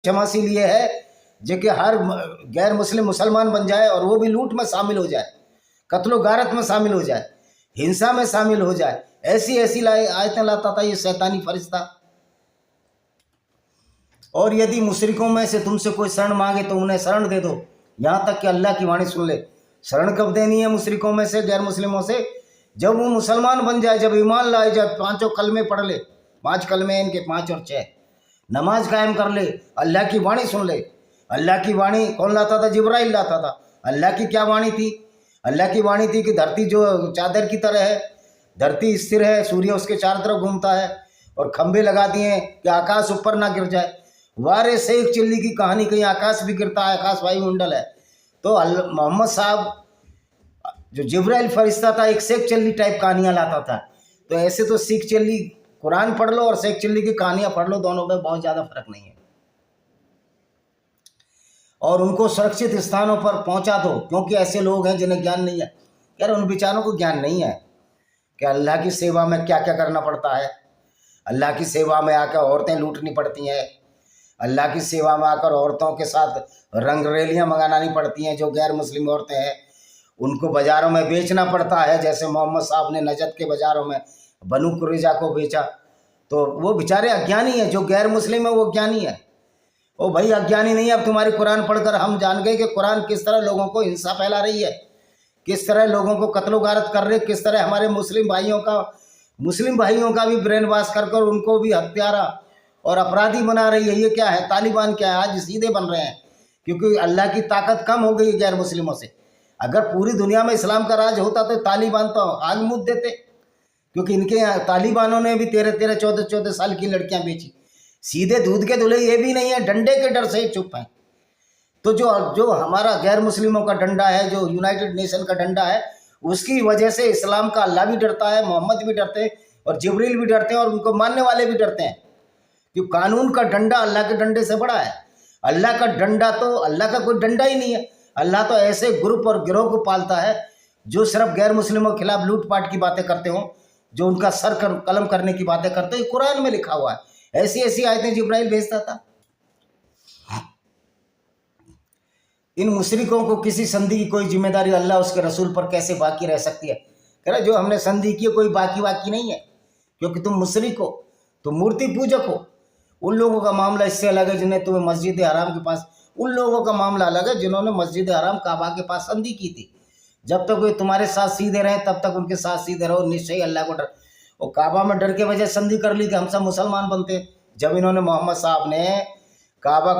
क्षमा इसी लिए है जो कि हर गैर मुस्लिम मुसलमान बन जाए और वो भी लूट में शामिल हो जाए, कत्लो गारत में शामिल हो जाए, हिंसा में शामिल हो जाए। ऐसी ऐसी आयतें लाता था ये शैतानी फरिश्ता। और यदि मुशरिकों में से तुमसे कोई शरण मांगे तो उन्हें शरण दे दो, यहाँ तक कि अल्लाह की वाणी सुन ले। शरण कब देनी है मुशरिकों में से, गैर मुस्लिमों से? जब वो मुसलमान बन जाए, जब ईमान लाए, जब 5 कलमे पढ़ ले, 5 कलमे इनके 5 और 6, नमाज कायम कर ले, अल्लाह की वाणी सुन ले। अल्लाह की वाणी कौन लाता था? जिब्राइल लाता था। अल्लाह की क्या वाणी थी? अल्लाह की वाणी थी कि धरती जो चादर की तरह है, धरती स्थिर है, सूर्य उसके चारों तरफ घूमता है, और खंभे लगा दिए कि आकाश ऊपर ना गिर जाए। वारे से एक चिल्ली की कहानी, कहीं आकाश भी गिरता है, आकाश वायुमंडल है। तो मोहम्मद साहब जो जिब्राइल फरिश्ता था, एक शेख चिल्ली टाइप कहानियाँ लाता था। तो ऐसे तो सिख चिल्ली कुरान पढ़ लो और शेख चिल्ली की कहानियाँ पढ़ लो, दोनों में बहुत ज़्यादा फर्क नहीं है। और उनको सुरक्षित स्थानों पर पहुंचा दो, क्योंकि ऐसे लोग हैं जिन्हें ज्ञान नहीं है। यार उन बेचारों को ज्ञान नहीं है कि अल्लाह की सेवा में क्या क्या करना पड़ता है। अल्लाह की सेवा में आकर औरतें लूटनी पड़ती हैं, अल्लाह की सेवा में आकर औरतों के साथ रंगरेलियाँ मंगानी पड़ती हैं। जो गैर मुस्लिम औरतें हैं उनको बाज़ारों में बेचना पड़ता है, जैसे मोहम्मद साहब ने नजद के बाज़ारों में बनु कुरैजा को बेचा। तो वो बेचारे अज्ञानी हैं, जो गैर मुस्लिम है वो ज्ञानी है। ओ भाई अज्ञानी नहीं है। अब तुम्हारी कुरान पढ़कर हम जान गए कि कुरान किस तरह लोगों को हिंसा फैला रही है, किस तरह लोगों को कत्लो गारत कर रही है, किस तरह हमारे मुस्लिम भाइयों का भी ब्रेन वॉश कर कर उनको भी हत्यारा और अपराधी बना रही है। ये क्या है? तालिबान क्या है? आज सीधे बन रहे हैं, क्योंकि अल्लाह की ताकत कम हो गई है गैर मुस्लिमों से। अगर पूरी दुनिया में इस्लाम का राज होता तो तालिबान तो आग मूद देते, क्योंकि इनके यहाँ तालिबानों ने भी 13-13, 14-14 साल की लड़कियां बेची। सीधे दूध के दूल्हे ये भी नहीं है, डंडे के डर से ही चुप हैं। तो जो हमारा गैर मुस्लिमों का डंडा है, जो यूनाइटेड नेशन का डंडा है, उसकी वजह से इस्लाम का अल्लाह भी डरता है, मोहम्मद भी डरते हैं, और जिब्रील भी डरते हैं, और उनको मानने वाले भी डरते हैं। कि कानून का डंडा अल्लाह के डंडे से बड़ा है। अल्लाह का डंडा तो अल्लाह का कोई डंडा ही नहीं है। अल्लाह तो ऐसे ग्रुप और गिरोह को पालता है जो सिर्फ गैर मुस्लिमों के खिलाफ लूटपाट की बातें करते हों, जो उनका सर कलम करने की बातें करते हैं। कुरान में लिखा हुआ है, ऐसी ऐसी आयतें जिब्राइल भेजता था। इन मुशरिकों को किसी संधि की कोई जिम्मेदारी अल्लाह उसके रसूल पर कैसे बाकी रह सकती है? कह रहा जो हमने संधि की कोई बाकी नहीं है, क्योंकि तुम मुशरिक हो, तुम मूर्ति पूजक हो। उन लोगों का मामला इससे अलग है जिन्हें तुम्हें मस्जिद हराम के पास, उन लोगों का मामला अलग है जिन्होंने मस्जिद हराम काबा के पास संधि की थी। जब तक वे तुम्हारे साथ सीधे रहे तब तक उनके साथ सीधे रहो, निश्चय अल्लाह को डर। और काबा में डर के वजह संधि कर ली कि हम सब मुसलमान बनते। जब इन्होंने मोहम्मद साहब ने काबा